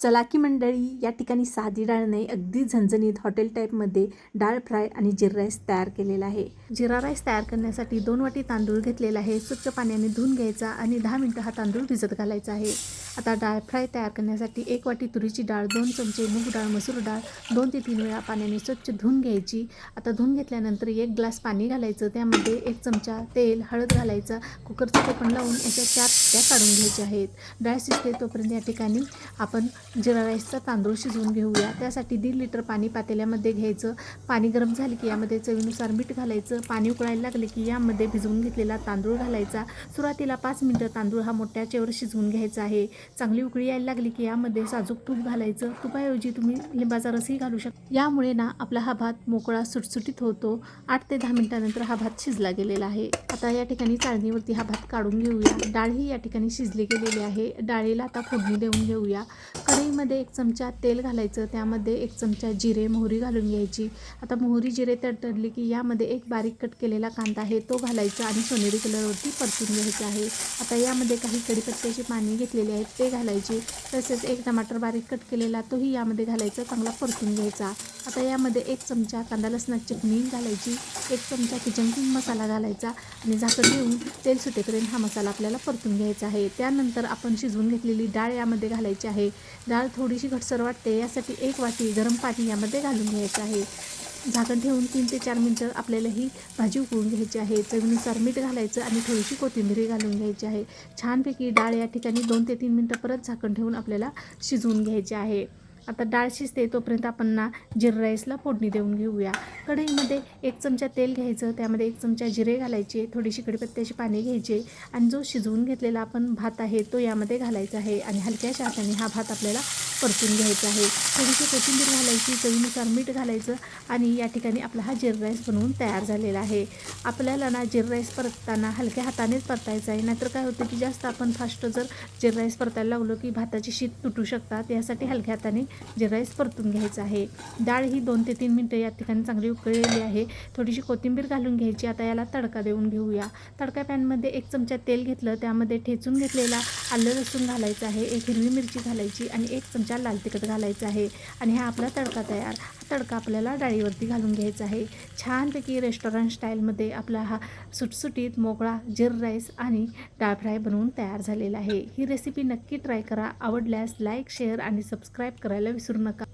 चला की मंडळी, या ठिकाणी साधी डाळ नाही, अगदी झणझणीत हॉटेल टाईपमध्ये डाळ फ्राय आणि जिरा राईस तयार केलेला आहे. जिरा राईस तयार करण्यासाठी 2 वाटी तांदूळ घेतलेला आहे. स्वच्छ पाण्याने धुवून घ्यायचा आणि 10 मिनिटं हा तांदूळ भिजत घालायचा आहे. आता डाळ फ्राय तयार करण्यासाठी 1 वाटी तुरीची डाळ, 2 चमचे मूग डाळ, मसूर डाळ 2 ते 3 वेळा पाण्याने स्वच्छ धुवून घ्यायची. आता धुवून घेतल्यानंतर 1 ग्लास पाणी घालायचं, त्यामध्ये 1 चमचा तेल, हळद घालायचा, कुकरचं झाकण लावून याच्या 4 शिट्ट्या काढून घ्यायच्या आहेत. डाळ शिजते तोपर्यंत या ठिकाणी आपण जिरा राईसचा तांदूळ शिजवून घेऊया. त्यासाठी 1.5 लिटर पाणी पातेल्यामध्ये घ्यायचं. पाणी गरम झाले की यामध्ये चवीनुसार मीठ घालायचं. पाणी उकळायला लागले की यामध्ये भिजवून घेतलेला तांदूळ घालायचा. सुरुवातीला 5 मिनिटं तांदूळ हा मोठ्या आचेवर शिजवून घ्यायचा आहे. चांगली उकळी यायला लागली की यामध्ये साजूक तूप घालायचं. तुपाऐवजी तुम्ही लिंबाचा रसही घालू शकता. यामुळे ना आपला हा भात मोकळा सुटसुटीत होतो. 8 ते 10 मिनिटानंतर हा भात शिजला गेलेला आहे. आता या ठिकाणी चाळणीवरती हा भात काढून घेऊया. डाळ ही या ठिकाणी शिजली गेलेली आहे. डाळीला आता फोडणी देऊन घेऊया. कढईमध्ये 1 चमचा तेल घालायचं, त्यामध्ये 1 चमचा जिरे मोहरी घालून घ्यायची. आता मोहरी जिरे तडतडले की यामध्ये 1 बारीक कट केलेला कांदा आहे तो घालायचा आणि सोनेरी कलरवरती परतून घ्यायचा आहे. आता यामध्ये काही कढीपत्त्याची पाने घेतलेली आहेत ते घालायची. तसेच 1 टमाटर बारीक कट केलेला तोही यामध्ये घालायचा, चांगला परतून घ्यायचा. आता यामध्ये 1 चमचा कांदा लसणाची चटणी घालायची, 1 चमचा किचन किंग मसाला घालायचा आणि झाकण देऊन तेल सुटेपर्यंत हा मसाला आपल्याला परतून घ्यायचा आहे. त्यानंतर आपण शिजवून घेतलेली डाळ यामध्ये घालायची आहे. डाळ थोडीशी घटसर वाटते, यासाठी 1 वाटी गरम पाणी यामध्ये घालून घ्यायचं आहे. झाकण ठेवून 3 ते 4 मिनिटं आपल्याला ही भाजी उकळून घ्यायची आहे. चवीनुसार मीठ घालायचं आणि थोडीशी कोथिंबीर घालून घ्यायची आहे. छानपैकी डाळ या ठिकाणी 2 ते 3 मिनिटं परत झाकण ठेवून आपल्याला शिजवून घ्यायची आहे. आता डाळ शिजते तोपर्यंत आपण ना जिरा राईसला फोडणी देऊन घेऊया. कढईमध्ये 1 चमचा तेल घ्यायचं, त्यामध्ये 1 चमचा जिरे घालायचे, थोडीशी कढीपत्त्याची पाने घ्यायचे आणि जो शिजवून घेतलेला आपण भात आहे तो यामध्ये घालायचा आहे आणि हलक्याशा हाताने हा भात आपल्याला परतून घ्यायचा आहे. थोडीशी कोथिंबीर घालायची, चवीनुसार मीठ घालायचं आणि या ठिकाणी आपला हा जिरा राईस बनवून तयार झालेला आहे. आपल्याला ना जिरा राईस परतताना हलक्या हातानेच परतायचा आहे, नाहीतर काय होतं की जास्त आपण फास्ट जर जिरा राईस परतायला लागलो की भाताची शीत तुटू शकतात. यासाठी हलक्या हाताने जिरा राईस परतून घ्यायचा आहे. डाळ ही 2 ते 3 मिनिटं या ठिकाणी चांगली उकळलेली आहे. थोडीशी कोथिंबीर घालून घ्यायची. आता याला तडका देऊन घेऊया. तडका पॅनमध्ये 1 चमचा तेल घेतलं, त्यामध्ये ठेचून घेतलेला आलं लसूण घालायचं आहे, 1 हिरवी मिरची घालायची आणि 1 चमचा लाल तिखट घालायचं आहे आणि हा आपला तडका तयार. हा तडका आपल्याला डाळीवरती घालून घ्यायचा आहे. छानपैकी रेस्टॉरंट स्टाईलमध्ये आपला हा सुटसुटीत मोकळा जिरा राईस आणि डाळ फ्राय बनवून तयार झालेला आहे. ही रेसिपी नक्की ट्राय करा. आवडल्यास लाईक, शेअर आणि सबस्क्राईब करायला विसरू नका.